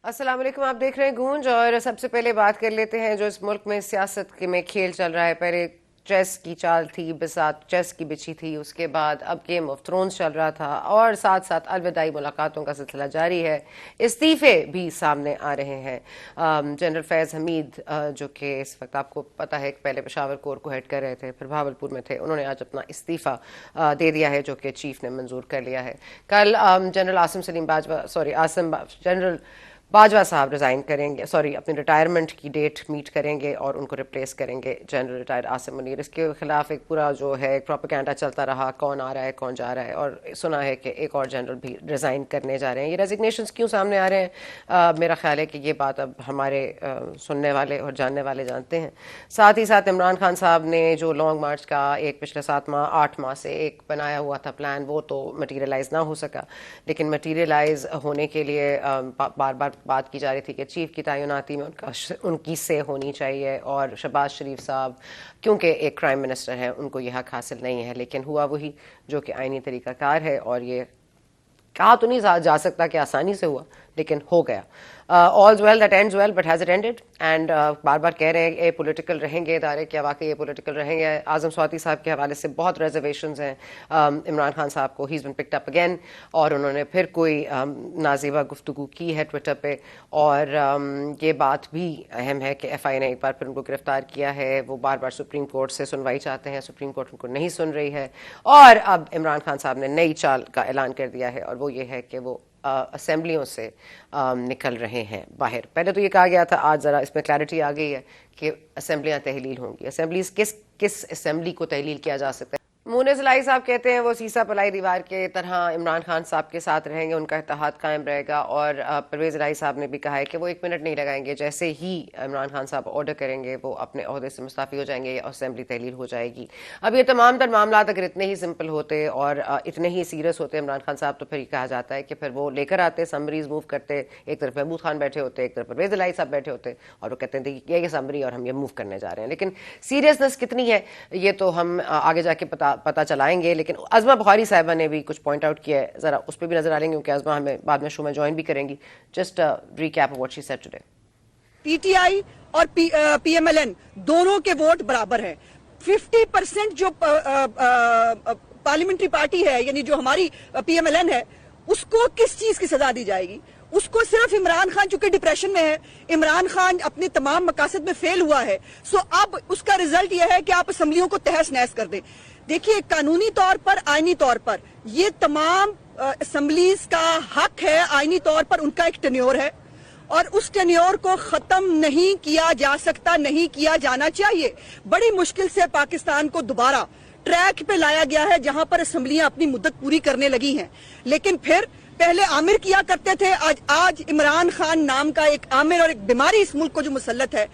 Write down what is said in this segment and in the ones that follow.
अस्सलाम वालेकुम। आप देख रहे हैं गूंज। और सबसे पहले बात कर लेते हैं जो इस मुल्क में सियासत में खेल चल रहा है। पहले चेस की चाल थी, बिसात चेस की बिछी थी, उसके बाद अब गेम ऑफ थ्रोन्स चल रहा था और साथ साथ अलविदाई मुलाकातों का सिलसिला जारी है। इस्तीफे भी सामने आ रहे हैं। जनरल फैज़ हमीद जो कि इस वक्त आपको पता है कि पहले पेशावर कोर को हेड कर रहे थे, फिर भावलपुर में थे, उन्होंने आज अपना इस्तीफा दे दिया है जो कि चीफ ने मंजूर कर लिया है। कल जनरल आसिम सलीम बाजवा जनरल बाजवा साहब रिजाइन करेंगे, सॉरी अपनी रिटायरमेंट की डेट मीट करेंगे और उनको रिप्लेस करेंगे जनरल रिटायर्ड आसिम मुनीर। इसके खिलाफ एक पूरा जो है प्रोपेगेंडा चलता रहा, कौन आ रहा है कौन जा रहा है, और सुना है कि एक और जनरल भी रिजाइन करने जा रहे हैं। ये रेजिग्नेशंस क्यों सामने आ रहे हैं? मेरा ख्याल है कि ये बात अब हमारे सुनने वाले और जानने वाले जानते हैं। साथ ही साथ इमरान खान साहब ने जो लॉन्ग मार्च का एक पिछले 7 माह 8 माह से एक बनाया हुआ था प्लान, वो तो मटीरियलाइज ना हो सका। लेकिन मटीरियलाइज होने के लिए बार बार बात की जा रही थी कि चीफ की तैनाती में उनकी से होनी चाहिए, और शहबाज शरीफ साहब क्योंकि एक प्राइम मिनिस्टर हैं उनको यह हक हासिल नहीं है। लेकिन हुआ वही जो कि आईनी तरीकाकार है, और ये कहा तो नहीं जा सकता कि आसानी से हुआ, लेकिन हो गया। All's well that ends well, but has it ended? And बार बार कह रहे हैं ये पॉलिटिकल रहेंगे इदारे, क्या वाकई ये पॉलिटिकल रहेंगे? आजम स्वाति साहब के हवाले से बहुत रिजर्वेशंस हैं इमरान खान साहब को। He is been picked up again, और उन्होंने फिर कोई नाज़ेबा गुफ्तगू की है ट्विटर पे। और ये बात भी अहम है कि एफआईए ने एक बार फिर उनको गिरफ्तार किया है। वो बार बार सुप्रीम कोर्ट से सुनवाई चाहते हैं, सुप्रीम कोर्ट उनको नहीं सुन रही है। और अब इमरान खान साहब ने नई चाल का ऐलान कर दिया है, और वो ये है कि वो असेंबलियों से निकल रहे हैं बाहर। पहले तो ये कहा गया था, आज ज़रा इसमें क्लैरिटी आ गई है कि असेंबलियां तहलील होंगी। असेंबलीज किस किस असेंबली को तहलील किया जा सकता है? मुनीर ज़लाई साहब कहते हैं वो सीसा पलाई दीवार के तरह इमरान खान साहब के साथ रहेंगे, उनका इत्तेहाद कायम रहेगा। और परवेज़ इलाही साहब ने भी कहा है कि वो 1 मिनट नहीं लगाएंगे, जैसे ही इमरान खान साहब ऑर्डर करेंगे वो अपने ओहदे से मुस्ताफ़ी हो जाएंगे, असेंबली तहलील हो जाएगी। अब ये तमाम तर मामला अगर इतने ही सिंपल होते और इतने ही सीरियस होते इमरान खान साहब, तो फिर ये कहा जाता है कि फिर वो लेकर आते, समरीज मूव करते, एक तरफ महमूद खान बैठे होते, एक तरफ परवेज़ इलाही साहब बैठे होते, और वो कहते हैं ये समरी और हम ये मूव करने जा रहे हैं। लेकिन सीरियसनेस कितनी है ये तो हम आगे जाके पता चलाएंगे। लेकिन अज़मा बुखारी साहिबा ने भी कुछ पॉइंट आउट किया है, जरा उस पर भी नजर डालेंगे क्योंकि अज़मा हमें बाद में शो में ज्वाइन भी करेंगी। Just recap of what she said today. PTI और पीएमएलएन दोनों के वोट बराबर हैं। 50% जो पार्लियामेंट्री पार्टी है, यानी जो हमारी पीएमएलएन है, उसको किस चीज की सजा दी जाएगी? उसको सिर्फ इमरान खान चूंकि डिप्रेशन में है, इमरान खान अपने तमाम मकासद में फेल हुआ है, सो अब उसका रिजल्ट यह है कि आप असम्बलियों को तहस नहस कर दें। देखिए, कानूनी तौर पर, आईनी तौर पर ये तमाम असम्बलीज का हक है। आईनी तौर पर उनका एक टेन्योर है और उस टेन्योर को खत्म नहीं किया जा सकता, नहीं किया जाना चाहिए। बड़ी मुश्किल से पाकिस्तान को दोबारा ट्रैक पे लाया गया है जहां पर असम्बलियां अपनी मुद्दत पूरी करने लगी हैं। लेकिन फिर पहले आमिर किया करते थे, आज इमरान खान नाम का एक आमिर और एक बीमारी इस मुल्क को जो मुसल्लत है।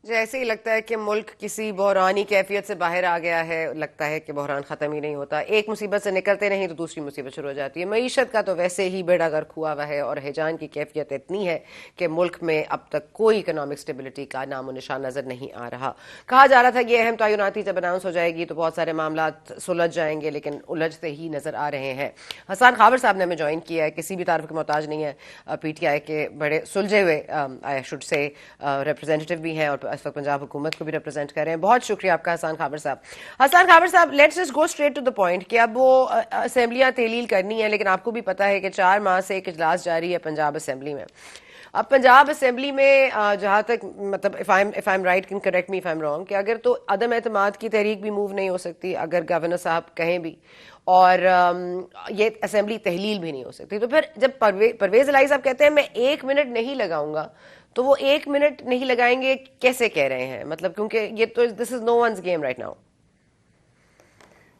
जैसे ही लगता है कि मुल्क किसी बहरानी कैफियत से बाहर आ गया है, लगता है कि बहरान ख़त्म ही नहीं होता। एक मुसीबत से निकलते नहीं तो दूसरी मुसीबत शुरू हो जाती है। मईशत का तो वैसे ही बेड़ा गर्क हुआ हुआ है, और हिजान की कैफियत इतनी है कि मुल्क में अब तक कोई इकोनॉमिक स्टेबिलिटी का नामो निशान नज़र नहीं आ रहा। कहा जा रहा था ये अहम तयनाती जब अनाउंस हो जाएगी तो बहुत सारे मामला सुलझ जाएंगे, लेकिन उलझते ही नज़र आ रहे हैं। हसन खाबर साहब ने हमें ज्वाइन किया है, किसी भी तारफ के मोहताज नहीं है, PTI के बड़े सुलझे हुए आई शुड से रिप्रेजेंटेटिव भी हैं, और इस वक्त पंजाब हुकूमत को भी रिप्रेजेंट कर रहे हैं। बहुत शुक्रिया आपका हसन खाबर साहब। हसन खाबर साहब, let's just go straight to the point कि अब वो असेंबलियां तहलील करनी है, लेकिन आपको भी पता है कि 4 माह से एक इजलास जारी है पंजाब असेंबली में। अब पंजाब असेंबली में जहां तक मतलब if I am right, can correct me if I am wrong, कि अगर तो अदम एतमाद की तहरीक भी मूव नहीं हो सकती अगर गवर्नर साहब कहें भी, और ये असेंबली तहलील भी नहीं हो सकती, तो फिर जब परवेज इलाही साहब कहते हैं मैं 1 मिनट नहीं लगाऊंगा, तो वो 1 मिनट नहीं लगाएंगे कैसे कह रहे हैं? मतलब क्योंकि ये तो this is no once game right now.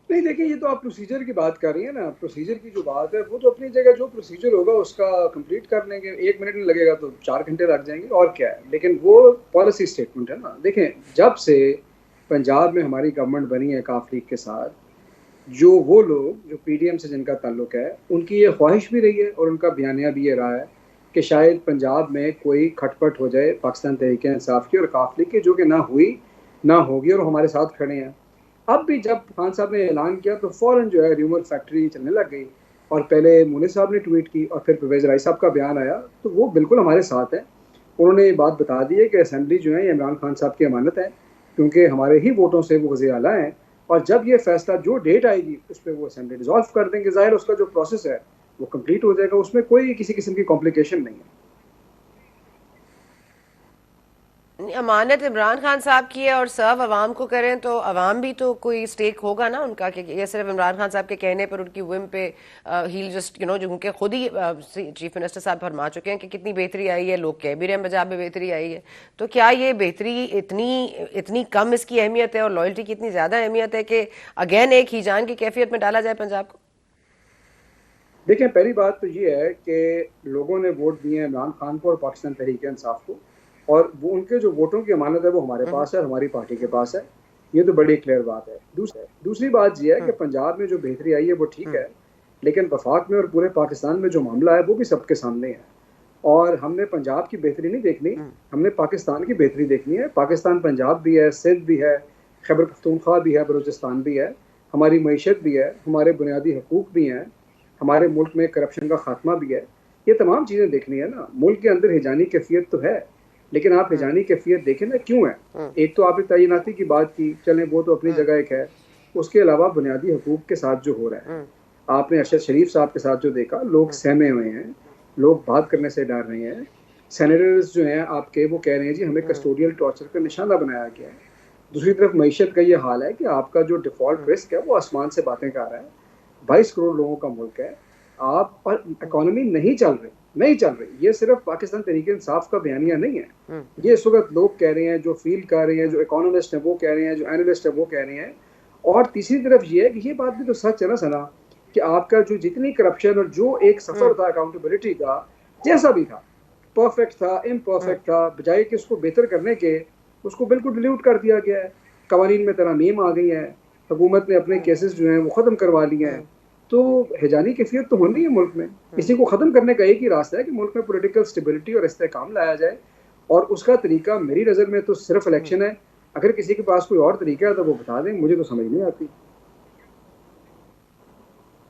नहीं, देखिए, ये तो आप प्रोसीजर की बात कर रही हैं ना। प्रोसीजर की जो बात है वो तो अपनी जगह, जो प्रोसीजर होगा उसका कंप्लीट कर लेंगे। 1 मिनट नहीं लगेगा तो 4 घंटे लग जाएंगे, और क्या है। लेकिन वो पॉलिसी स्टेटमेंट है ना। देखें, जब से पंजाब में हमारी गवर्नमेंट बनी है काफ लीग के साथ, जो वो लोग जो PDM से जिनका ताल्लुक है, उनकी ये ख्वाहिश भी रही है और उनका बयानिया भी ये रहा है कि शायद पंजाब में कोई खटपट हो जाए पाकिस्तान तहरीक इंसाफ की और काफ लीग की, जो कि ना हुई ना होगी, और हमारे साथ खड़े हैं। अब भी जब खान साहब ने ऐलान किया तो फ़ौरन जो है र्यूमर फैक्ट्री चलने लग गई और पहले मुनीर साहब ने ट्वीट की और फिर परवेज राय साहब का बयान आया, तो वो बिल्कुल हमारे साथ हैं। उन्होंने ये बात बता दी है कि असेंबली जो है ये इमरान खान साहब की अमानत है, क्योंकि हमारे ही वोटों से वो वज़ीर आला हैं, और जब ये फैसला जो डेट आएगी उस पर वो असेंबली डिसॉल्व कर देंगे। ज़ाहिर उसका जो प्रोसेस है वो कंप्लीट हो जाएगा, उसमें कोई किसी किस्म की कॉम्प्लिकेशन नहीं है। अमानत इमरान खान साहब की है और सर्व अवाम को करें तो अवाम भी तो कोई स्टेक होगा ना उनका, कि ये सिर्फ इमरान खान साहब के कहने पर, उनकी विम पे ही जस्ट जो उनके खुद ही चीफ मिनिस्टर साहब फरमा चुके हैं कि कितनी बेहतरी आई है, लोग कह भी रहे हैं पंजाब में बेहतरी आई है, तो क्या ये बेहतरी इतनी कम इसकी अहमियत है और लॉयल्टी की इतनी ज़्यादा अहमियत है कि अगेन एक हिजान की कैफियत में डाला जाए पंजाब को? देखिए, पहली बात तो ये है कि लोगों ने वोट दिए हैं इमरान खान को और पाकिस्तान तहरीक इंसाफ को, और वो उनके जो वोटों की अमानत है वो हमारे पास है, हमारी पार्टी के पास है। ये तो बड़ी क्लियर बात है। दूसरी बात ये है कि पंजाब में जो बेहतरी आई है वो ठीक है, लेकिन वफाक में और पूरे पाकिस्तान में जो मामला है वो भी सबके सामने है। और हमने पंजाब की बेहतरी नहीं देखनी, हमने पाकिस्तान की बेहतरी देखनी है। पाकिस्तान पंजाब भी है, सिंध भी है, खैबर पख्तूनख्वा भी है, बलूचिस्तान भी है, हमारी मईशत भी है, हमारे बुनियादी हकूक़ भी हैं, हमारे मुल्क में करप्शन का खात्मा भी है। ये तमाम चीज़ें देखनी है ना। मुल्क के अंदर हिजानी कैफियत तो है, लेकिन आप हिजानी कैफियत देखें ना क्यों है। एक तो आपने तैनाती की बात की, चलें वो तो अपनी जगह एक है। उसके अलावा बुनियादी हकूक़ के साथ जो हो रहा है, आपने अरशद शरीफ साहब के साथ जो देखा, लोग सहमे हुए हैं, लोग बात करने से डर रहे हैं। सेनेटर्स जो हैं आपके वो कह रहे हैं जी हमें कस्टोडियल टॉर्चर का निशाना बनाया गया है। दूसरी तरफ मईशत का ये हाल है कि आपका जो डिफ़ॉल्ट रिस्क है वो आसमान से बातें कर रहा है। 22 करोड़ लोगों का मुल्क है आप, और इकोनॉमी नहीं चल रही। ये सिर्फ पाकिस्तान तहरीक इंसाफ का बयानिया नहीं है, ये इस वक्त लोग कह रहे हैं, जो फील कर रहे हैं, जो इकोनॉमिस्ट हैं वो कह रहे हैं, जो एनालिस्ट हैं वो कह रहे हैं। और तीसरी तरफ ये है कि ये बात भी तो सच है ना सना, कि आपका जो जितनी करप्शन और जो एक सफ़र था अकाउंटेबिलिटी का, जैसा भी था, परफेक्ट था, इम्परफेक्ट था, बजाय कि उसको बेहतर करने के उसको बिल्कुल डिलीट कर दिया गया है। कवानीन में तरमीम आ गई है, हुकूमत ने अपने केसेस जो हैं वो ख़त्म करवा लिए हैं। तो हिजानी कैफियत तो होनी है मुल्क में। इसी को ख़त्म करने का एक ही रास्ता है कि मुल्क में पॉलिटिकल स्टेबिलिटी और इस्तेहकाम लाया जाए, और उसका तरीका मेरी नज़र में तो सिर्फ इलेक्शन है। अगर किसी के पास कोई और तरीका है तो वो बता दें, मुझे तो समझ नहीं आती।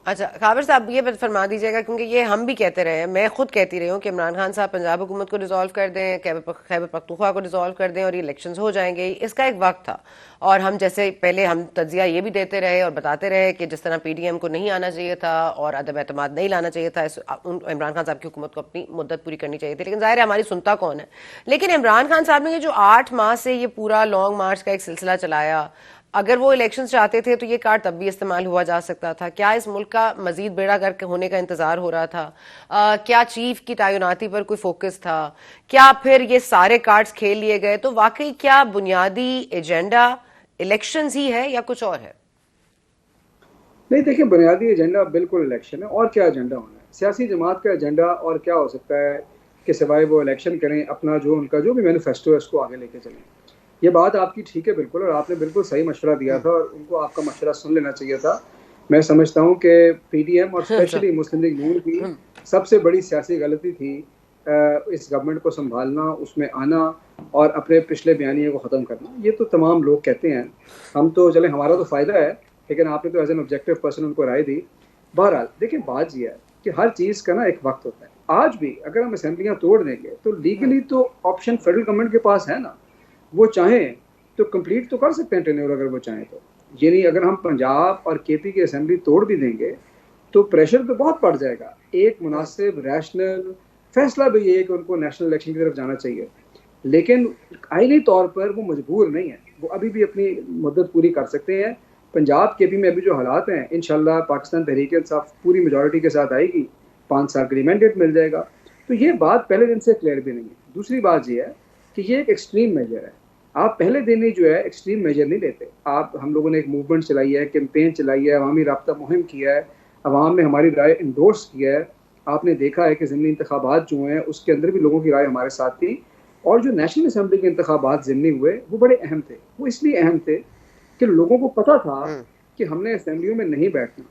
अच्छा काबिर साहब, ये फरमा दीजिएगा, क्योंकि ये हम भी कहते रहे हैं, मैं खुद कहती रही हूँ कि इमरान खान साहब पंजाब हुकूमत को डिसॉल्व कर दें, खैबर पख्तूनख्वा को डिसॉल्व कर दें और ये इलेक्शंस हो जाएंगे। इसका एक वक्त था, और हम जैसे पहले हम तज्जिया ये भी देते रहे और बताते रहे कि जिस तरह PDM को नहीं आना चाहिए था और अदम एतमाद नहीं लाना चाहिए था, इमरान खान साहब की हुकूमत को अपनी मुद्दत पूरी करनी चाहिए थी, लेकिन जाहिर है हमारी सुनता कौन है। लेकिन इमरान खान साहब ने ये जो 8 माह से ये पूरा लॉन्ग मार्च का एक सिलसिला चलाया, अगर वो इलेक्शन चाहते थे तो ये कार्ड तब भी इस्तेमाल हुआ जा सकता था। क्या इस मुल्क का मजीद बेड़ा गर्क होने का इंतजार हो रहा था? क्या चीफ की तैनाती पर कोई फोकस था? क्या फिर ये सारे कार्ड्स खेल लिए गए? तो वाकई क्या बुनियादी एजेंडा इलेक्शंस ही है या कुछ और है? नहीं, देखिए, बुनियादी एजेंडा बिल्कुल इलेक्शन है। और क्या एजेंडा होना है? सियासी जमात का एजेंडा और क्या हो सकता है कि सिवाय वो इलेक्शन करें, अपना जो उनका जो भी मैनिफेस्टो है उसको आगे लेके चलें। ये बात आपकी ठीक है बिल्कुल, और आपने बिल्कुल सही मशवरा दिया था, और उनको आपका मशवरा सुन लेना चाहिए था। मैं समझता हूँ कि PDM और स्पेशली मुस्लिम लीग नून की सबसे बड़ी सियासी गलती थी इस गवर्नमेंट को संभालना, उसमें आना और अपने पिछले बयानियों को ख़त्म करना। ये तो तमाम लोग कहते हैं, हम तो चले हमारा तो फ़ायदा है, लेकिन आपने तो एज एन ऑब्जेक्टिव पर्सन उनको राय दी। बहरहाल देखिए, बात यह है कि हर चीज़ का ना एक वक्त होता है। आज भी अगर हम असेंबलियाँ तोड़ देंगे तो लीगली तो ऑप्शन फेडरल गवर्नमेंट के पास है ना, वो चाहें तो कंप्लीट तो कर सकते हैं टेन्योर, अगर वो चाहें तो। ये नहीं, अगर हम पंजाब और KP की असेंबली तोड़ भी देंगे तो प्रेशर तो बहुत बढ़ जाएगा। एक मुनासिब रैशनल फैसला भी ये है कि उनको नेशनल इलेक्शन की तरफ जाना चाहिए, लेकिन आईनी तौर पर वो मजबूर नहीं है, वो अभी भी अपनी मदद पूरी कर सकते हैं। पंजाब KP में अभी जो हालात हैं, इंशाल्लाह पाकिस्तान तहरीक इंसाफ पूरी मेजॉरिटी के साथ आएगी, 5 साल का मैंडेट मिल जाएगा। तो ये बात पहले दिन से क्लियर भी नहीं है। दूसरी बात ये है कि ये एक एक्सट्रीम मेजर है। आप पहले दिन ही जो है एक्सट्रीम मेजर नहीं लेते। हम लोगों ने एक मूवमेंट चलाई है, कैंपेन चलाई है, अवामी राब्ता मुहिम किया है, अवाम ने हमारी राय इंडोर्स किया है। आपने देखा है कि ज़िमनी इंतखाबात जो हैं उसके अंदर भी लोगों की राय हमारे साथ थी, और जो नेशनल असम्बली के इंतखाबात ज़िमनी हुए वो बड़े अहम थे। वो इसलिए अहम थे कि लोगों को पता था कि हमने असम्बलियों में नहीं बैठना।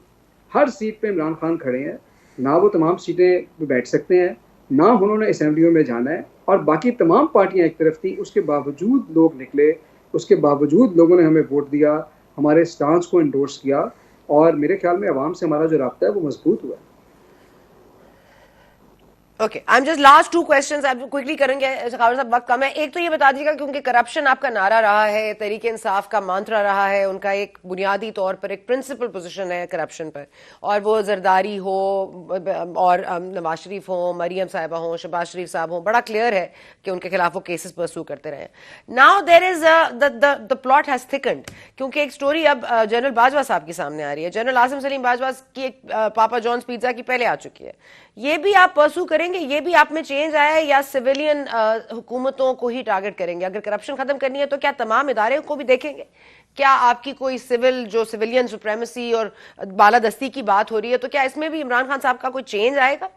हर सीट पे इमरान खान खड़े हैं, ना वो तमाम सीटें पे बैठ सकते हैं, ना उन्होंने असम्बलियों में जाना है, और बाकी तमाम पार्टियां एक तरफ थी। उसके बावजूद लोग निकले, उसके बावजूद लोगों ने हमें वोट दिया, हमारे स्टांस को इंडोर्स किया, और मेरे ख्याल में अवाम से हमारा जो राब्ता है वो मजबूत हुआ है। Okay, I am just last two questions आप क्विकली करेंगे खावर साहब, वक्त कम है। एक तो ये बता दीजिएगा, क्योंकि करप्शन आपका नारा रहा है, तहरीक इंसाफ का मंत्रा रहा है, उनका एक बुनियादी तौर पर एक प्रिंसिपल पोजीशन है करप्शन पर, और वो जरदारी हो और नवाज शरीफ हो, मरियम साहिबा हो, शहबाज शरीफ साहब हो, बड़ा क्लियर है कि उनके खिलाफ वो केसेस परस्यू करते रहे। Now there is the plot has thickened, क्योंकि एक स्टोरी अब जनरल बाजवा साहब की सामने आ रही है। जनरल आसिम सलीम बाजवा की एक पापा जॉन्स पिज्जा की पहले आ चुकी है, ये भी आप परस्यू करेंगे? ये भी आप में चेंज आया है, या सिविलियन हुकूमतों को ही टारगेट करेंगे? अगर करप्शन खत्म करनी है तो क्या तमाम इदारे को भी देखेंगे? क्या आपकी कोई सिविलियन सुप्रेमेसी और बालादस्ती की बात हो रही है, तो क्या इसमें भी इमरान खान साहब का कोई चेंज आएगा?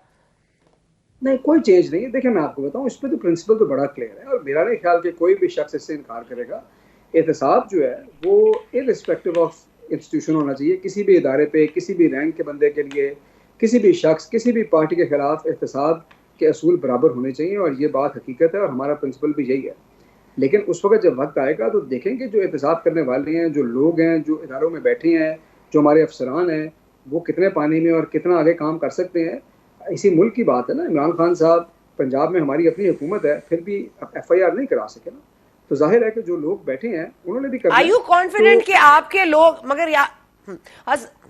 नहीं, कोई चेंज नहीं है। देखिए, मैं आपको बताऊं, इसमें तो प्रिंसिपल तो बड़ा क्लियर है, और मेरा नहीं ख्याल कि कोई भी शख्स इससे इनकार करेगा। एहतसाब जो है वो इर्रिस्पेक्टिव ऑफ इंस्टीट्यूशन होना चाहिए। किसी भी इदारे पे, किसी भी रैंक के बंदे के लिए, किसी भी शख्स, किसी भी पार्टी के खिलाफ एहतसाब के असूल बराबर होने चाहिए, और ये बात हकीकत है, और हमारा प्रिंसिपल भी यही है। लेकिन उस वक्त जब वक्त आएगा तो देखेंगे जो एहतसाब करने वाले हैं, जो लोग हैं, जो इदारों में बैठे हैं, जो हमारे अफसरान हैं, वो कितने पानी में और कितना आगे काम कर सकते हैं। इसी मुल्क की बात है ना। इमरान खान साहब, पंजाब में हमारी अपनी हुकूमत है, फिर भी FIR नहीं करा सके ना, तो जाहिर है कि जो लोग बैठे हैं उन्होंने भी करना आर है। यू कॉन्फिडेंट तो कि आपके लोग, मगर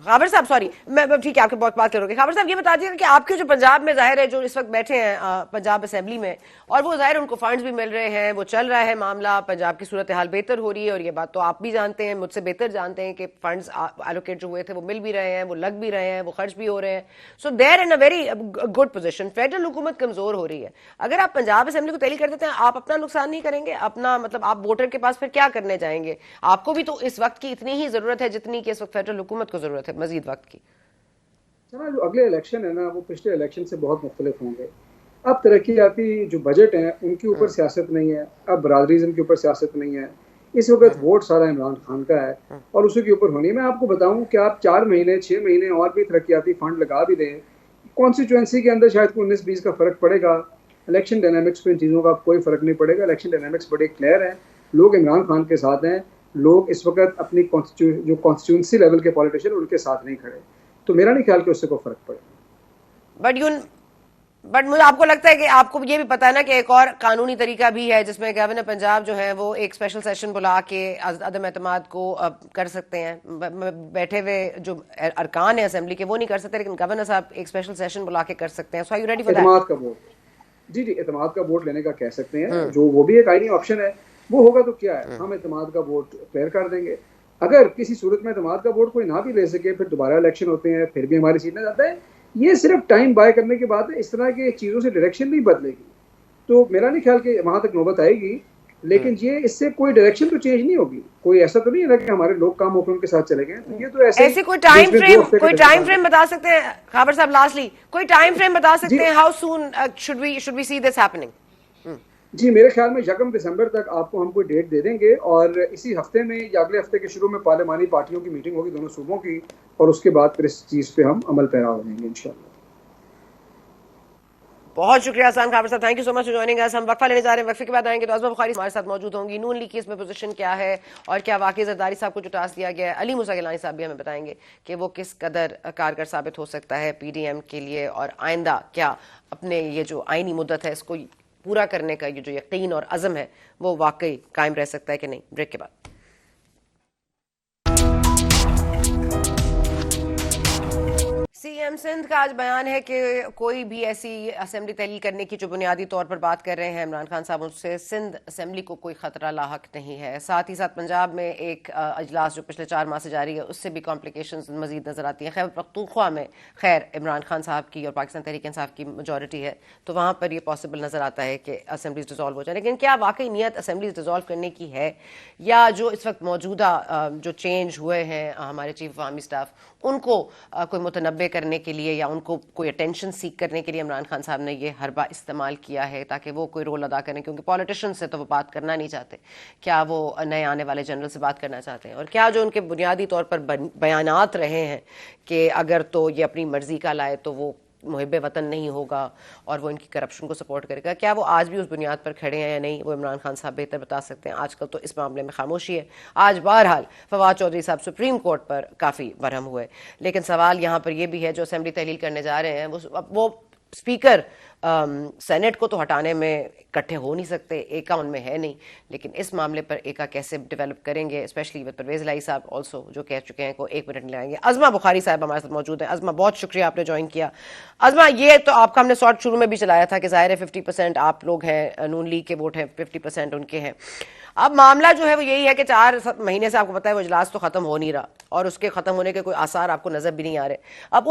खाबर साहब सॉरी, मैं ठीक है आपके बहुत बात करोगे। खाबर साहब ये बता दीजिए कि आपके जो पंजाब में जाहिर है जो इस वक्त बैठे हैं पंजाब असेंबली में, और वो जाहिर उनको फंड्स भी मिल रहे हैं, वो चल रहा है मामला, पंजाब की सूरत हाल बेहतर हो रही है, और ये बात तो आप भी जानते हैं, मुझसे बेहतर जानते हैं कि फंड्स एलोकेट जो हुए थे वो मिल भी रहे हैं, वो लग भी रहे हैं, वो खर्च भी हो रहे हैं। So there in a very good position. Federal हुकूमत कमजोर हो रही है। अगर आप पंजाब असेंबली को तहलील कर देते हैं, आप अपना नुकसान नहीं करेंगे? अपना मतलब आप वोटर के पास फिर क्या करने जाएंगे? आपको भी तो इस वक्त की इतनी ही जरूरत है जितनी कि इस वक्त फेडरल हुकूमत को जरूरत है मजीद वक्त की। जो अगले इलेक्शन है ना, वो पिछले इलेक्शन से बहुत मुख्तलिफ होंगे। अब तरक्याती जो बजट हैं उनके ऊपर सियासत नहीं है, अब बरादरीज़म के ऊपर सियासत नहीं है। इस वक्त वोट सारा इमरान खान का है और उसी के ऊपर होनी है। मैं आपको बताऊं कि आप 4 महीने 6 महीने और भी तरक्याती फंड लगा भी दें, कॉन्स्टिट्यूंसी के अंदर शायद 19-20 का फर्क पड़ेगा। इलेक्शन डायनामिक्स पे इन चीज़ों का कोई फर्क नहीं पड़ेगा। इलेक्शन डायनामिक्स बड़े क्लियर हैं, लोग इमरान खान के साथ हैं। लोग इस वक्त अपनी जो कॉन्स्टिट्यूंसी लेवल के पॉलिटिशियन उनके साथ नहीं खड़े, तो मेरा नहीं ख्याल कि उससे कोई फर्क पड़े। बट मुझे आपको लगता है कि आपको ये भी पता है ना कि एक और कानूनी तरीका भी है जिसमें गवर्नर पंजाब जो है वो एक स्पेशल सेशन बुला के अदम एतमाद को कर सकते हैं। बैठे हुए जो अरकान है असेंबली के वो नहीं कर सकते, लेकिन गवर्नर साहब एक स्पेशल सेशन बुला के कर सकते हैं। So are you ready for that? एतमाद का वोट, जी एतमाद का वोट लेने का कह सकते हैं, जो वो भी एक आईनी ऑप्शन है। वो होगा तो क्या है, हम एतमाद का वोट क्लियर कर देंगे। अगर किसी सूरत में एतमाद का वोट कोई ना भी ले सके, फिर दोबारा इलेक्शन होते हैं, फिर भी हमारी सीट ना जाता है। ये सिर्फ टाइम बाय करने की बात है। इस तरह की चीज़ों से डायरेक्शन नहीं बदलेगी, तो मेरा नहीं ख्याल कि वहां तक नौबत आएगी। लेकिन ये इससे कोई डायरेक्शन तो चेंज नहीं होगी। कोई ऐसा तो नहीं है कि हमारे लोग काम होकर उनके साथ चले गए। तो ये तो ऐसे कोई टाइम फ्रेम बता सकते हैं खाबर साहब? लास्टली कोई टाइम फ्रेम बता सकते हैं, how soon should we see this happening? जी, मेरे ख्याल में 1 दिसंबर तक आपको हम कोई डेट दे देंगे, और इसी हफ्ते में या अगले हफ्ते के शुरू में पार्लिमानी पार्टियों की मीटिंग होगी दोनों सूबों की, और उसके बाद फिर इस चीज़ पे हम अमल पैरा हो जाएंगे इंशाल्लाह। बहुत शुक्रिया हसन खाबर साहब, thank you so much for joining us. हम वक्फा लेने जा रहे हैं, वक्फे के बाद आएंगे तो अज़मा बुखारी हमारे साथ मौजूद होंगी। नून लीग की इसमें पोजीशन क्या है, और क्या वाकई जरदारी साहब को जो टास्क दिया गया है, अली मूसा गिलानी साहब भी हमें बताएंगे कि वो किस कदर कारगर साबित हो सकता है PDM के लिए, और आइंदा क्या अपने ये जो आईनी मुद्दत है इसको पूरा करने का ये जो यकीन और अज़म है वो वाकई कायम रह सकता है कि नहीं। ब्रेक के बाद CM सिंध का आज बयान है कि कोई भी ऐसी असेंबली तहलील करने की जो बुनियादी तौर पर बात कर रहे हैं इमरान खान साहब, उससे सिंध असेंबली को कोई खतरा लाहक नहीं है। साथ ही साथ पंजाब में एक अजलास जो पिछले 4 माह से जारी है उससे भी कॉम्प्लिकेशंस मजीद नजर आती हैं। खैबर पख्तूनख्वा में खैर इमरान खान साहब की और पाकिस्तान तहरीक इंसाफ की मेजॉरिटी है, तो वहाँ पर यह पॉसिबल नजर आता है कि असेंबलीज डिजॉल्व हो जाए। लेकिन क्या वाकई नीयत असेंबलीज डिजॉल्व करने की है, या जो इस वक्त मौजूदा जो चेंज हुए हैं हमारे चीफ अवामी स्टाफ उनको कोई मुतनब्बे करने के लिए या उनको कोई अटेंशन सीख करने के लिए इमरान खान साहब ने ये हरबा इस्तेमाल किया है ताकि वो कोई रोल अदा करें? क्योंकि पॉलिटिशियन से तो वो बात करना नहीं चाहते, क्या वो नए आने वाले जनरल से बात करना चाहते हैं? और क्या जो उनके बुनियादी तौर पर बयानात रहे हैं कि अगर तो ये अपनी मर्जी का लाए तो वो मुहिब्बे वतन नहीं होगा और वो इनकी करप्शन को सपोर्ट करेगा, क्या वो आज भी उस बुनियाद पर खड़े हैं या नहीं, वो इमरान खान साहब बेहतर बता सकते हैं। आजकल तो इस मामले में खामोशी है। आज बहरहाल फवाद चौधरी साहब सुप्रीम कोर्ट पर काफ़ी बरहम हुए, लेकिन सवाल यहाँ पर यह भी है जो असेंबली तहलील करने जा रहे हैं वो स्पीकर सेनेट को तो हटाने में इकट्ठे हो नहीं सकते, एका उनमें है नहीं, लेकिन इस मामले पर एका कैसे डेवलप करेंगे, स्पेशली विद परवेज लाई साहब ऑल्सो जो कह चुके हैं को 1 मिनट में लाएंगे। अजमा बुखारी साहब हमारे साथ मौजूद है। अजमा, बहुत शुक्रिया आपने ज्वाइन किया। अजमा, ये तो आपका हमने शॉर्ट शुरू में भी चलाया था कि जाहिर है 50% आप लोग हैं, नून लीग के वोट हैं, 50% उनके हैं। अब मामला जो है वो यही है कि 4 महीने से आपको पता है वो इजलास तो खत्म हो नहीं रहा और उसके खत्म होने के कोई आसार आपको नजर भी नहीं आ रहे। अब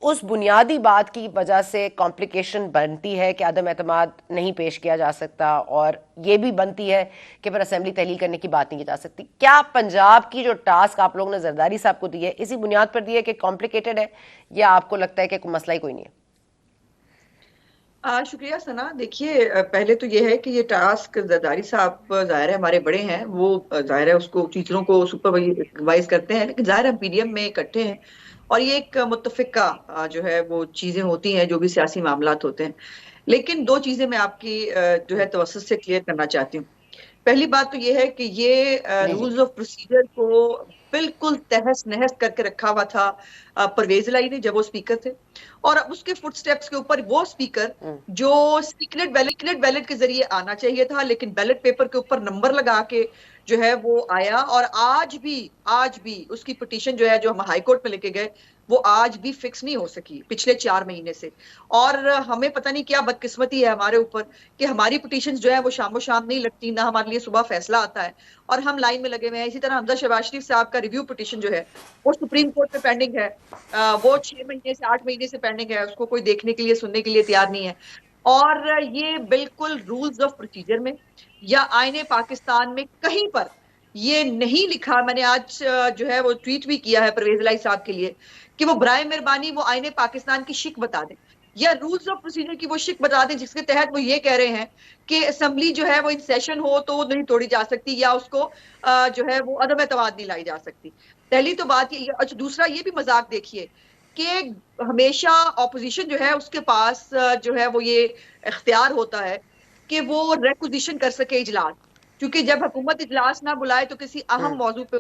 उस बुनियादी बात की वजह से कॉम्प्लिकेशन बनती है कि अदम एतमाद नहीं पेश किया जा सकता, और ये भी बनती है कि फिर असेंबली तहलील करने की बात नहीं की जा सकती। क्या पंजाब की जो टास्क आप लोगों ने जरदारी साहब को दी है इसी बुनियाद पर दी है कि कॉम्प्लिकेटेड है, या आपको लगता है कि कोई मसला ही कोई नहीं है? शुक्रिया सना। देखिए, पहले तो ये है कि ये टास्क जरदारी साहब जाहिर है हमारे बड़े हैं, वो जाहिर है उसको चीजों को सुपरवाइज करते हैं, लेकिन जाहिर है पीडीएम में इकट्ठे हैं और ये एक मुत्तफिका जो है वो चीजें होती हैं जो भी सियासी मामलात होते हैं। लेकिन दो चीजें मैं आपकी जो है तवज्जुह से क्लियर करना चाहती हूँ। पहली बात तो ये है कि ये रूल्स ऑफ प्रोसीजर को बिल्कुल तहस नहस करके रखा हुआ था परवेज लाई ने जब वो स्पीकर थे, और अब उसके फुटस्टेप्स के ऊपर वो स्पीकर जो सीक्रेट बैलेट के जरिए आना चाहिए था, लेकिन बैलेट पेपर के ऊपर नंबर लगा के जो है वो आया, और आज भी उसकी पिटीशन जो है जो हम हाई कोर्ट में लेके गए वो आज भी फिक्स नहीं हो सकी पिछले 4 महीने से। और हमें पता नहीं क्या बदकिस्मती है हमारे ऊपर कि हमारी पिटीशन जो है वो शाम नहीं लगती, ना हमारे लिए सुबह फैसला आता है और हम लाइन में लगे हुए हैं। इसी तरह हमजा शहबाज शरीफ साहब का रिव्यू पिटीशन जो है वो सुप्रीम कोर्ट में पेंडिंग है, वो 6 महीने से 8 महीने से पेंडिंग है, उसको कोई देखने के लिए सुनने के लिए तैयार नहीं है। और ये बिल्कुल रूल्स ऑफ प्रोसीजर में या आईने पाकिस्तान में कहीं पर ये नहीं लिखा। मैंने आज जो है वो ट्वीट भी किया है परवेज लाई साहब के लिए कि वो बराए मेहरबानी वो आईने पाकिस्तान की शिक बता दें या रूल्स ऑफ प्रोसीजर की वो शिक बता दें जिसके तहत वो ये कह रहे हैं कि असेंबली जो है वो इन सेशन हो तो नहीं तोड़ी जा सकती या उसको जो है वो अदम एतमाद नहीं लाई जा सकती। पहली तो बात ये। अच्छा, दूसरा ये भी मजाक देखिए कि हमेशा ऑपोजिशन जो है उसके पास जो है वो ये इख्तियार होता है कि वो रेक्विजिशन कर सके इजलास, क्योंकि जब हुकूमत इजलास ना बुलाए तो किसी अहम मौजू पे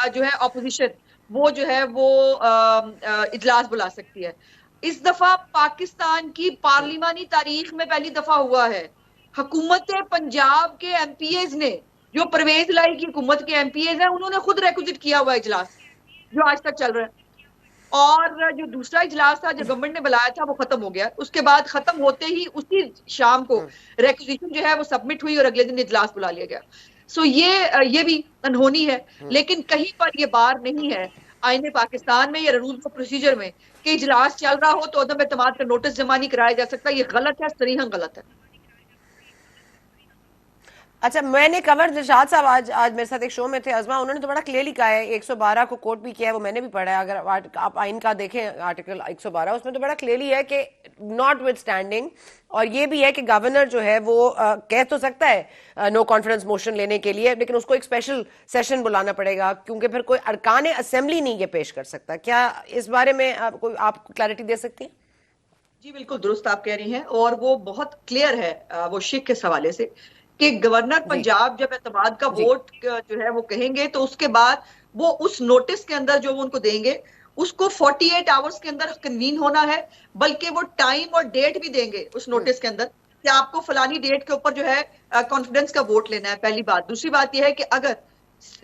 जो है ऑपोजिशन वो जो है वो इजलास बुला सकती है। इस दफा पाकिस्तान की पार्लिमानी तारीख में पहली दफा हुआ है हुकूमत पंजाब के एमपीएज ने, जो परवेज लाई की हुकूमत के एमपीएज हैं, उन्होंने खुद रेक्विजिट किया हुआ इजलास जो आज तक चल रहा है। और जो दूसरा इजलास था जो गवर्नमेंट ने बुलाया था वो खत्म हो गया, उसके बाद खत्म होते ही उसी शाम को रेक्विजिशन जो है वो सबमिट हुई और अगले दिन इजलास बुला लिया गया। सो ये भी अनहोनी है, लेकिन कहीं पर ये बार नहीं है आईने पाकिस्तान में या रूल्स ऑफ प्रोसीजर में कि इजलास चल रहा हो तो अदम एतमाद का नोटिस जमा नहीं कराया जा सकता। ये गलत है, सरीहन गलत है। अच्छा, मैंने कवर दिलशाद साहब आज मेरे साथ एक शो में थे अजमा, उन्होंने तो बड़ा क्लियरली कहा है, 112 को कोट भी किया है, वो मैंने भी पढ़ा है। अगर आप आइन का देखें आर्टिकल 112 उसमें तो बड़ा क्लियरली है कि नॉट विद स्टैंडिंग, और ये भी है कि गवर्नर जो है वो कह तो सकता है नो कॉन्फिडेंस मोशन लेने के लिए, लेकिन उसको एक स्पेशल सेशन बुलाना पड़ेगा क्योंकि फिर कोई अरकान असेंबली नहीं ये पेश कर सकता। क्या इस बारे में आप क्लैरिटी दे सकती हैं? जी बिल्कुल दुरुस्त आप कह रही हैं, और वो बहुत क्लियर है वो शिक के हवाले से कि गवर्नर पंजाब जब एतमाद का वोट जो है वो कहेंगे तो उसके बाद वो उस नोटिस के अंदर जो वो उनको देंगे उसको 48 आवर्स के अंदर कन्वीन होना है, बल्कि वो टाइम और डेट भी देंगे उस नोटिस के अंदर कि आपको फलानी डेट के ऊपर जो है कॉन्फिडेंस का वोट लेना है। पहली बात। दूसरी बात यह है कि अगर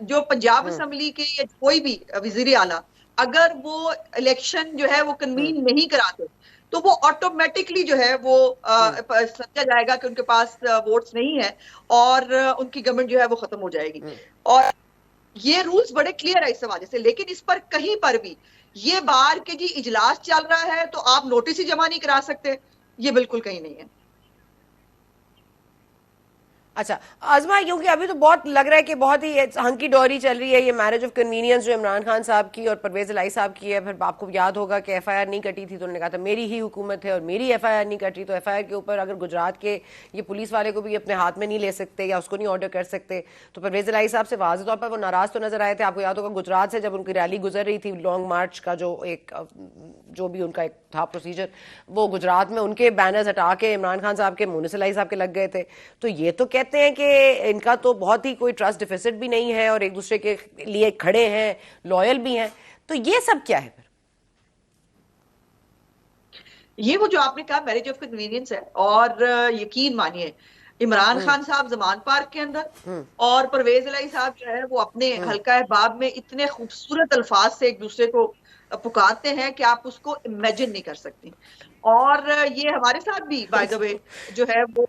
जो पंजाब असेंबली के या कोई भी वजीर आला अगर वो इलेक्शन जो है वो कन्वीन नहीं कराते तो वो ऑटोमेटिकली जो है वो समझा जाएगा कि उनके पास वोट्स नहीं है और उनकी गवर्नमेंट जो है वो खत्म हो जाएगी। और ये रूल्स बड़े क्लियर है इस हवाले से, लेकिन इस पर कहीं पर भी ये बार के जी इजलास चल रहा है तो आप नोटिस ही जमा नहीं करा सकते, ये बिल्कुल कहीं नहीं है। अच्छा आजमा, क्योंकि अभी तो बहुत लग रहा है कि बहुत ही हंकी डोरी चल रही है ये मैरिज ऑफ कन्वीनियंस जो इमरान खान साहब की और परवेज लाई साहब की है। फिर आपको याद होगा कि एफआईआर नहीं कटी थी तो उन्होंने कहा था मेरी ही हुकूमत है और मेरी एफआईआर नहीं कटी, तो एफआईआर के ऊपर अगर गुजरात के ये पुलिस वाले को भी अपने हाथ में नहीं ले सकते या उसको नहीं ऑर्डर कर सकते, तो परवेज लाई साहब से वाज़ेह तौर पर वो नाराज तो नजर आए थे। आपको याद होगा गुजरात से जब उनकी रैली गुजर रही थी, लॉन्ग मार्च का जो भी उनका एक था प्रोसीजर, वो गुजरात में उनके बैनर्स हटा के इमरान खान साहब के मुनीस लाई साहब के लग गए थे। तो ये तो कहते हैं कि इनका तो बहुत ही कोई ट्रस्ट डिफिसिट भी नहीं है और एक दूसरे के लिए खड़े हैं, लॉयल भी हैं, तो ये सब क्या है फिर? ये वो जो आपने कहा मैरिज ऑफ कन्वीनियंस है, और यकीन मानिए इमरान खान साहब जमान पार्क के अंदर और परवेज इलाही साहब जो है वो अपने हल्का अहबाब में इतने खूबसूरत अल्फाज से एक दूसरे को पुकारते हैं कि आप उसको इमेजिन नहीं कर सकती। और ये हमारे साथ भी बाय द वे जो है वो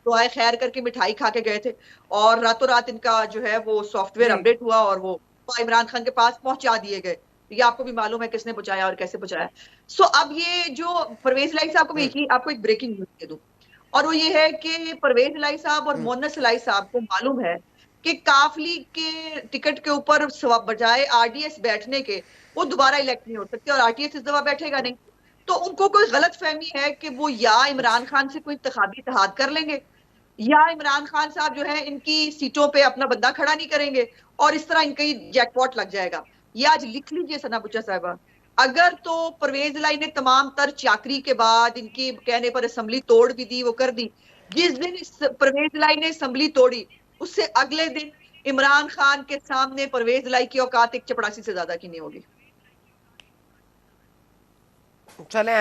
दुआए खैर करके मिठाई खा के गए थे, और रातों रात इनका जो है वो सॉफ्टवेयर अपडेट हुआ और वो इमरान खान के पास पहुंचा दिए गए। ये आपको भी मालूम है किसने पहुंचाया और कैसे पहुंचाया। सो अब ये जो परवेज इलाही साहब को मैं आपको एक ब्रेकिंग न्यूज दे दूं, और वो ये है कि परवेज इलाही साहब और मोहन्नस इलाही साहब को मालूम है कि काफली के टिकट के ऊपर बजाय आरडीएस बैठने के वो दोबारा इलेक्ट नहीं हो सकते, और आरटीएस इस दफा बैठेगा नहीं। तो उनको कोई गलत फहमी है कि वो या इमरान खान से कोई इंतखाबी इत्तेहाद कर लेंगे, या इमरान खान साहब जो है इनकी सीटों पे अपना बंदा खड़ा नहीं करेंगे, और इस तरह इनका जैकपॉट लग जाएगा। ये आज लिख लीजिए सना बुच्चा साहबा, अगर तो परवेज इलाही ने तमाम तर चाकरी के बाद इनके कहने पर असेंबली तोड़ भी दी, वो कर दी। जिस दिन परवेज इलाही ने असेंबली तोड़ी उससे अगले दिन इमरान खान के सामने परवेज इलाही की औकात एक चपड़ासी से ज्यादा की नहीं होगी। चले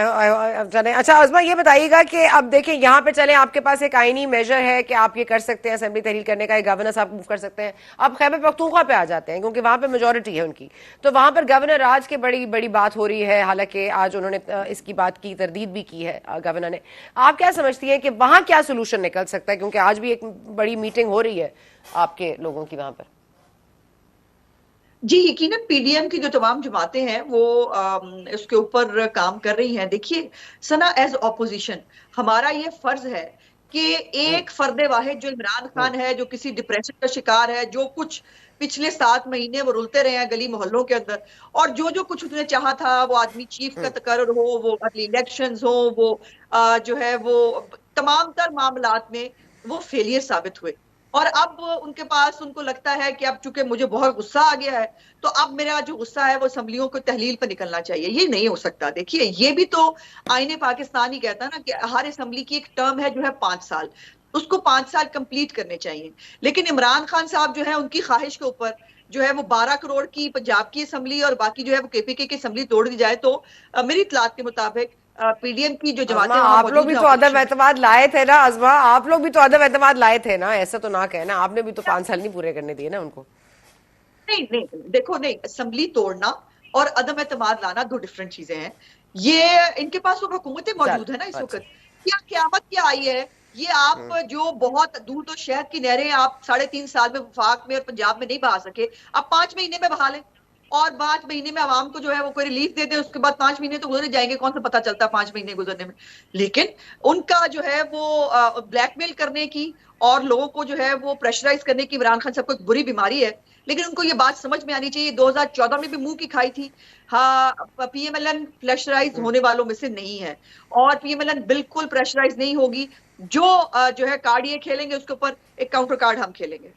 चले। अच्छा अज़मा ये बताइएगा कि अब देखिए यहाँ पे चले, आपके पास एक आईनी मेजर है कि आप ये कर सकते हैं, असेंबली तहरील करने का, गवर्नर साहब मूव कर सकते हैं। अब खैबर पख्तूनख्वा पे आ जाते हैं क्योंकि वहां पे मेजोरिटी है उनकी, तो वहां पर गवर्नर राज की बड़ी बड़ी बात हो रही है। हालांकि आज उन्होंने इसकी बात की, तरदीद भी की है गवर्नर ने। आप क्या समझती हैं कि वहां क्या सोल्यूशन निकल सकता है, क्योंकि आज भी एक बड़ी मीटिंग हो रही है आपके लोगों की वहां पर? जी यकीनन पीडीएम की जो तमाम जमातें हैं वो उसके ऊपर काम कर रही हैं। देखिए सना, एज ऑपोजिशन हमारा ये फर्ज है कि एक फर्दे वाहिद जो इमरान खान है, जो किसी डिप्रेशन का शिकार है, जो कुछ पिछले 7 महीने वो रुलते रहे हैं गली मोहल्लों के अंदर, और जो जो कुछ उसने चाहा था वो आदमी चीफ का तकर्रुर हो, वो अर्ली इलेक्शंस हो, वो जो है वो तमाम तर मामलात में वो फेलियर साबित हुए। और अब उनके पास, उनको लगता है कि अब चूंकि मुझे बहुत गुस्सा आ गया है तो अब मेरा जो गुस्सा है वो असम्बलियों को तहलील पर निकलना चाहिए। ये नहीं हो सकता। देखिए ये भी तो आईने पाकिस्तान ही कहता है ना कि हर असम्बली की एक टर्म है जो है 5 साल, उसको 5 साल कंप्लीट करने चाहिए। लेकिन इमरान खान साहब जो है उनकी ख्वाहिश के ऊपर जो है वो 12 करोड़ की पंजाब की असम्बली और बाकी जो है वो केपीके की असम्बली तोड़ दी जाए, तो मेरी इत्तलात के मुताबिक पीडीएम की जो जमातें आप लोग भी तो अदम एतमाद लाए थे ना अज़मा, आप लोग भी तो अदम एतमाद लाए थे ना, ऐसा तो ना कहना, आपने भी तो 5 साल नहीं पूरे करने दिए ना उनको। नहीं नहीं, देखो नहीं, असम्बली तोड़ना और अदम एतमाद लाना 2 डिफरेंट चीजें हैं। ये इनके पास तो हुकूमतें मौजूद है ना इस वक्त। क्या क्यामत क्या आई है? ये आप जो बहुत दूर तो शहद की नहरें आप 3.5 साल में वफाक में और पंजाब में नहीं बहा सके, आप 5 महीने में बहा लें, और 5 महीने में आवाम को जो है वो कोई रिलीफ दे दे, उसके बाद 5 महीने तो गुजर जाएंगे, कौन सा पता चलता 5 महीने गुजरने में। लेकिन उनका जो है वो ब्लैकमेल करने की और लोगों को जो है वो प्रेशराइज करने की इमरान खान साहब को एक बुरी बीमारी है। लेकिन उनको ये बात समझ में आनी चाहिए, 2014 में भी मुंह की खाई थी। हाँ, पीएमएलएन प्रेशराइज होने वालों में से नहीं है, और पीएमएलएन बिल्कुल प्रेशराइज नहीं होगी। जो है कार्ड ये खेलेंगे, उसके ऊपर एक काउंटर कार्ड हम खेलेंगे।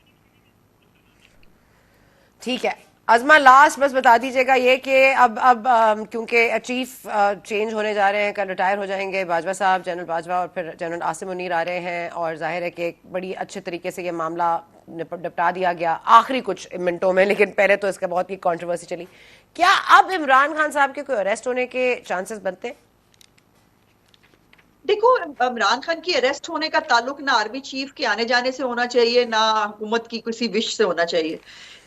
ठीक है अज़मा, लास्ट बस बता दीजिएगा ये कि अब क्योंकि चीफ चेंज होने जा रहे हैं, कल रिटायर हो जाएंगे बाजवा साहब, जनरल बाजवा, और फिर जनरल आसिम मुनीर आ रहे हैं, और जाहिर है कि एक बड़ी अच्छे तरीके से ये मामला निपटा दिया गया आखिरी कुछ मिनटों में, लेकिन पहले तो इसका बहुत ही कंट्रोवर्सी चली। क्या अब इमरान खान साहब के कोई अरेस्ट होने के चांसेस बनते हैं? देखो, इमरान खान की अरेस्ट होने का ताल्लुक ना आर्मी चीफ के आने जाने से होना चाहिए, ना हुकूमत की किसी विश से होना चाहिए।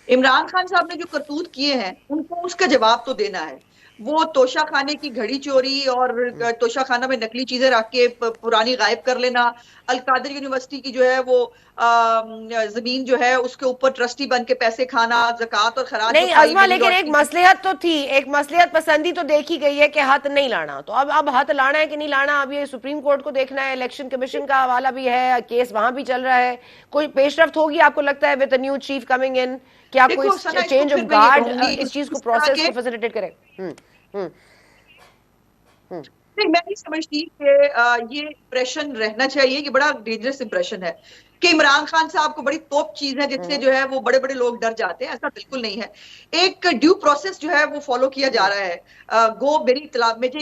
इमरान खान साहब ने जो करतूत किए हैं उनको उसका जवाब तो देना है। वो तोशा खाने की घड़ी चोरी और तोशा खाना में नकली चीजें रख के पुरानी गायब कर लेना, अलकादर यूनिवर्सिटी की जो है वो जमीन जो है उसके ऊपर ट्रस्टी बन के पैसे खाना, ज़कात और खराज नहीं अज़मा, लेकिन एक मसलिहत तो थी, एक मसलिहत पसंदी तो देखी गई है कि हाथ नहीं लाना। तो अब हाथ लाना है कि नहीं लाना, अब ये सुप्रीम कोर्ट को देखना है। इलेक्शन कमीशन का हवाला भी है, केस वहां भी चल रहा है। कोई पेशरफ्त होगी आपको लगता है with new chief coming in? क्या कोई चेंज ऑफ गार्ड इस चीज को, प्रोसेस को फैसिलिटेट करे? नहीं, मैं नहीं समझती कि ये इंप्रेशन रहना चाहिए। ये बड़ा डेंजरस इंप्रेशन है कि इमरान खान साहब को बड़ी तोप चीज है जिससे जो है वो बड़े बड़े लोग डर जाते हैं। ऐसा बिल्कुल नहीं है। एक ड्यू प्रोसेस जो है वो फॉलो किया जा रहा है।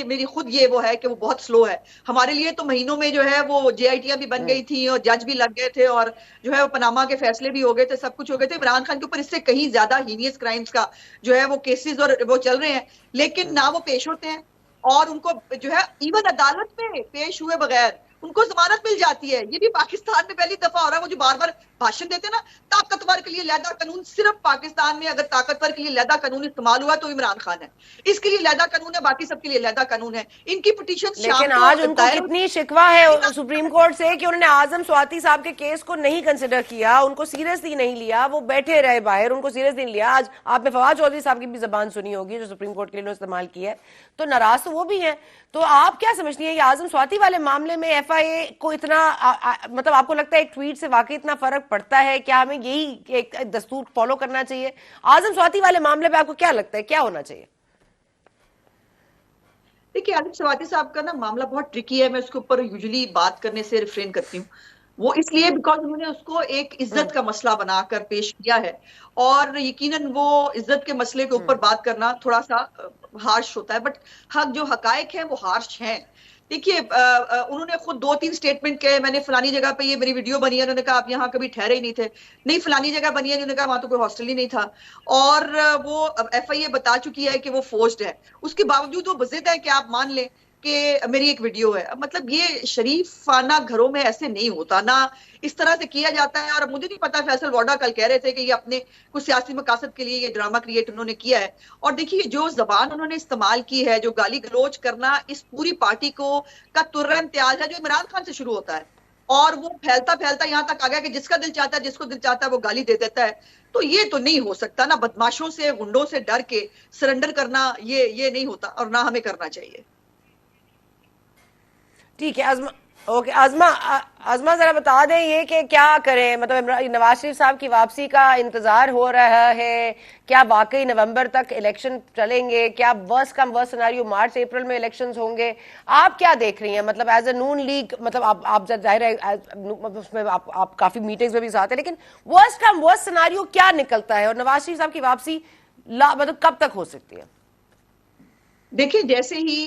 मेरी खुद ये वो है कि वो बहुत स्लो है। हमारे लिए तो महीनों में जो है वो जेआईटियां भी बन गई थी और जज भी लग गए थे और जो है वो पनामा के फैसले भी हो गए थे, सब कुछ हो गए थे। इमरान खान के ऊपर इससे कहीं ज्यादा हीनियस क्राइम्स का जो है वो केसेस और वो चल रहे हैं, लेकिन ना वो पेश होते हैं और उनको जो है इवन अदालत में पेश हुए बगैर उनको जमानत मिल जाती है। ये भी पाकिस्तान में पहली दफा हो रहा है। वो जो बार बार भाषण देते हैं ना, ताकतवर के लिए लैदा कानून, सिर्फ पाकिस्तान में अगर ताकतवर के लिए लैदा कानून इस्तेमाल हुआ तो इमरान खान है, इसके लिए लैदा कानून है, बाकी सबके लिए लैदा कानून है। इनकी पिटीशन लेकिन आज उनको कितनी शिकवा है सुप्रीम कोर्ट से कि उन्होंने आजम स्वाति साहब के केस को नहीं कंसिडर किया, उनको सीरियसली नहीं लिया, वो बैठे रहे बाहर, उनको सीरियसली नहीं लिया। आज आपने फवाद चौधरी साहब की भी जबान सुनी होगी जो सुप्रीम कोर्ट के लिए इस्तेमाल की है, तो नाराज तो वो भी है। तो आप क्या समझती हैं ये आजम स्वाति वाले मामले में FIA को इतना मतलब आपको लगता है एक ट्वीट से वाकई इतना फर्क पड़ता है? क्या हमें यही एक दस्तूर फॉलो करना चाहिए? आजम स्वाति वाले मामले पे आपको क्या लगता है क्या होना चाहिए? देखिए, आजम स्वाति साहब का ना मामला बहुत ट्रिकी है। मैं उसके ऊपर यूजुअली बात करने से रिफ्रेन करती हूँ, वो इसलिए बिकॉज उन्होंने उसको एक इज्जत का मसला बनाकर पेश किया है, और यकीनन वो इज्जत के मसले के ऊपर बात करना थोड़ा सा हार्श होता है, बट हक जो हकायक हैं वो हार्श हैं। देखिए, उन्होंने खुद 2-3 स्टेटमेंट किए, मैंने फलानी जगह पे ये मेरी वीडियो बनी है, उन्होंने कहा आप यहाँ कभी ठहरे ही नहीं थे, नहीं फलानी जगह बनी है, उन्होंने कहा वहां तो कोई हॉस्टल ही नहीं था, और वो FIA बता चुकी है कि वो फोर्स्ड है, उसके बावजूद वो बज़िद है कि आप मान लें कि मेरी एक वीडियो है। मतलब ये शरीफाना घरों में ऐसे नहीं होता, ना इस तरह से किया जाता है। और मुझे नहीं पता, फैसल वाडा कल कह रहे थे कि ये अपने कुछ सियासी मकासद के लिए ये ड्रामा क्रिएट उन्होंने किया है। और देखिए, जो जबान उन्होंने इस्तेमाल की है, जो गाली गलोच करना इस पूरी पार्टी को का तुर्रा इम्तियाज है जो इमरान खान से शुरू होता है, और वो फैलता फैलता यहाँ तक आ गया कि जिसका दिल चाहता है, जिसको दिल चाहता है वो गाली दे देता है। तो ये तो नहीं हो सकता ना, बदमाशों से, गुंडों से डर के सरेंडर करना ये नहीं होता, और ना हमें करना चाहिए। ठीक है आजमा, ओके आजमा जरा बता दें ये कि क्या करें, मतलब नवाज शरीफ साहब की वापसी का इंतजार हो रहा है, क्या वाकई नवंबर तक इलेक्शन चलेंगे, क्या वर्स्ट कम वर्स्ट सिनेरियो मार्च अप्रैल में इलेक्शंस होंगे? आप क्या देख रही हैं, मतलब एज ए नून लीग, मतलब आप जाहिर है उसमें आप काफी मीटिंग्स में भी साथ हैं, लेकिन वर्स्ट कम वर्स्ट सिनेरियो क्या निकलता है और नवाज शरीफ साहब की वापसी मतलब कब तक हो सकती है? देखिए, जैसे ही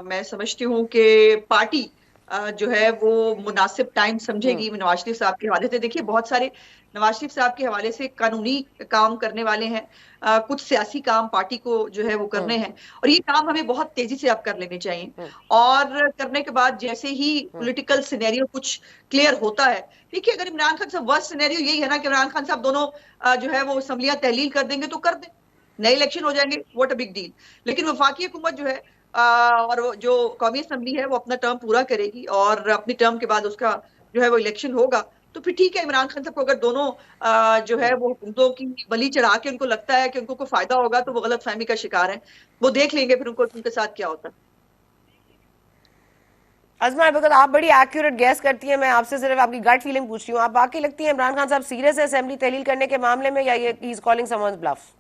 मैं समझती हूँ कि पार्टी जो है वो मुनासिब टाइम समझेगी नवाज शरीफ साहब के हवाले से। देखिए, बहुत सारे नवाज शरीफ साहब के हवाले से कानूनी काम करने वाले हैं, कुछ सियासी काम पार्टी को जो है वो करने हैं, और ये काम हमें बहुत तेजी से अब कर लेने चाहिए। और करने के बाद जैसे ही पॉलिटिकल सिनेरियो कुछ क्लियर होता है, देखिए अगर इमरान खान साहब, वर्स्ट सिनेरियो यही है ना कि इमरान खान साहब दोनों जो है वो असम्बलियां तहलील कर देंगे तो कर दें, नए इलेक्शन हो जाएंगे, व्हाट अ बिग डील। लेकिन वफाकी हुकूमत जो है और जो कौमी असम्बली है वो अपना टर्म पूरा करेगी, और अपनी टर्म के बाद उसका जो है वो इलेक्शन होगा, तो फिर ठीक है। इमरान खान साहब को अगर दोनों जो है वो हुकूमतों की बलि चढ़ा के उनको लगता है कि उनको कोई फायदा होगा तो वो गलत फहमी का शिकार है, वो देख लेंगे फिर उनके साथ क्या होता है। अजमा, बिकॉज आप बड़ी एक्यूरेट गैस करती हैं, मैं आपसे सिर्फ आपकी गट फीलिंग पूछ रही हूँ, आप बाकी लगती है इमरान खान साहब सीरियस है असेंबली तहलील करने के मामले में, या ये he is calling someone's bluff?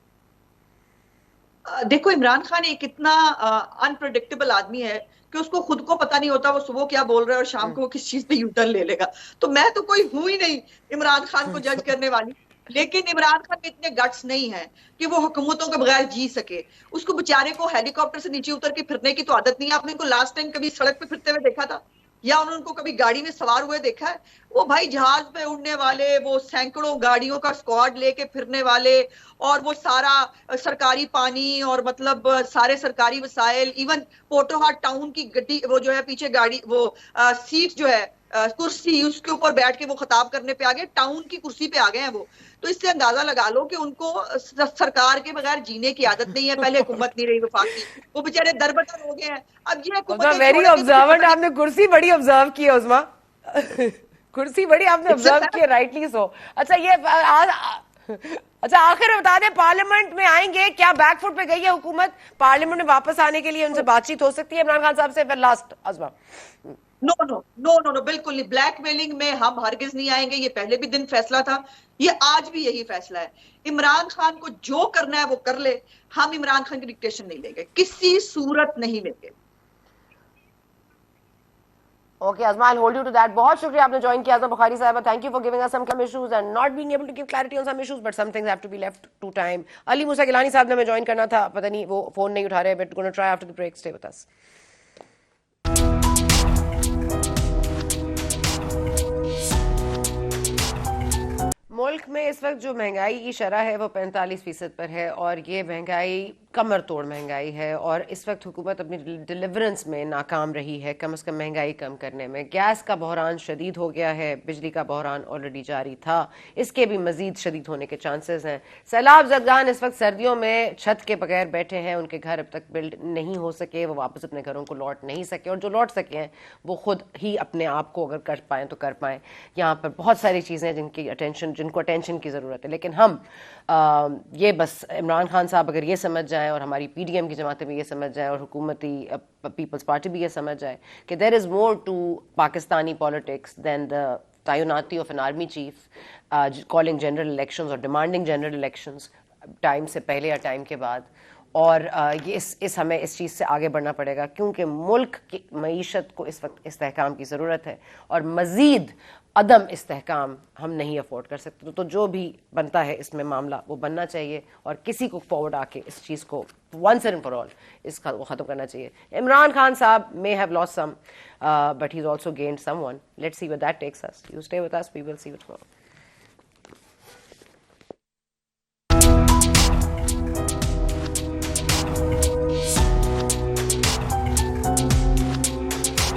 देखो, इमरान खान एक इतना अनप्रेडिक्टेबल आदमी है कि उसको खुद को पता नहीं होता वो सुबह क्या बोल रहा है और शाम को वो किस चीज पे यूटर्न ले लेगा। तो मैं तो कोई हूं ही नहीं इमरान खान को जज करने वाली, लेकिन इमरान खान में इतने गट्स नहीं है कि वो हुकूमतों के बगैर जी सके। उसको बेचारे को हेलीकॉप्टर से नीचे उतर के फिरने की तो आदत नहीं है। आपने उनको लास्ट टाइम कभी सड़क पे फिरते हुए देखा था, या उनको कभी गाड़ी में सवार हुए देखा है? वो भाई जहाज पे उड़ने वाले, वो सैकड़ों गाड़ियों का स्क्वाड लेके फिरने वाले, और वो सारा सरकारी पानी और मतलब सारे सरकारी वसाइल, इवन पोटोहाट टाउन की गड्डी, वो जो है पीछे गाड़ी, वो सीट जो है कुर्सी, उसके ऊपर बैठ के वो खिताब करने पे आ गए, टाउन की कुर्सी पे आ गए हैं वो। तो इससे अंदाजा लगा लो कि उनको सरकार के बगैर जीने की आदत नहीं है। पहले हुकूमत नहीं रही वफाकी, वो बेचारे दरबदर हो गए हैं। अब ये हुकूमत वेरी ऑब्जर्वेंट, आपने कुर्सी बड़ी ऑब्जर्व की है उस्मा कुर्सी बड़ी आपने ऑब्जर्व की है, राइटली सो। अच्छा ये अच्छा आखिर में बता दें, पार्लियामेंट में आएंगे क्या? बैकफुट पे गई है हुकूमत, पार्लियामेंट में वापस आने के लिए उनसे बातचीत हो सकती है इमरान खान साहब से? फिर last Azma, no no no no no, बिल्कुल नहीं। ब्लैकमेलिंग में हम हरगिज नहीं आएंगे। ये पहले भी दिन फैसला था, ये आज भी यही फैसला है। इमरान खान को जो करना है वो कर ले, हम इमरान खान की डिक्टेशन नहीं लेंगे, किसी सूरत नहीं लेंगे। Okay Azma, I hold you to that. बहुत शुक्रिया आपने ज्वाइन किया अजमा बुखारी साहब, thank you for giving us some issues and not being able to give clarity on some issues, but some things have to be left to time. Ali Musa Gilani साहब ने हमें join करना था, पता नहीं वो फोन नहीं उठा रहे, but gonna try after the break, stay with us. मुल्क में इस वक्त जो महंगाई की शरह है वो 45% पर है, और ये महंगाई कमर तोड़ महंगाई है और इस वक्त हुकूमत अपनी डिलीवरेंस में नाकाम रही है, कम से कम महंगाई कम करने में। गैस का बहरान शदीद हो गया है, बिजली का बहरान ऑलरेडी जारी था, इसके भी मजीद शदीद होने के चांसेस हैं। सैलाब ज़दगान इस वक्त सर्दियों में छत के बगैर बैठे हैं, उनके घर अब तक बिल्ड नहीं हो सके, वो वापस अपने घरों को लौट नहीं सके, और जो लौट सके हैं वो खुद ही अपने आप को अगर कर पाएँ तो कर पाएँ। यहाँ पर बहुत सारी चीज़ें जिनको अटेंशन की ज़रूरत है, लेकिन हम ये बस इमरान खान साहब अगर ये समझ जाएं और हमारी पीडीएम की जमातें भी ये समझ जाएं और हुकूमती पीपल्स पार्टी भी ये समझ जाए कि there is more to Pakistani politics than the तैनाती of an army chief calling general elections और डिमांडिंग जनरल इलेक्शंस टाइम से पहले या टाइम के बाद। और ये हमें इस चीज़ से आगे बढ़ना पड़ेगा, क्योंकि मुल्क की मईशत को इस वक्त इस्तेहकाम की ज़रूरत है और मज़ीद अदम इस्तेहकाम हम नहीं अफोर्ड कर सकते। तो जो भी बनता है इसमें मामला वो बनना चाहिए और किसी को फॉरवर्ड आके इस चीज़ को वंस एंड फॉर ऑल इसका वो ख़त्म करना चाहिए। इमरान खान साहब may have lost some but he is also gained someone. Let's see where that takes us. You stay with us, we will see you tomorrow.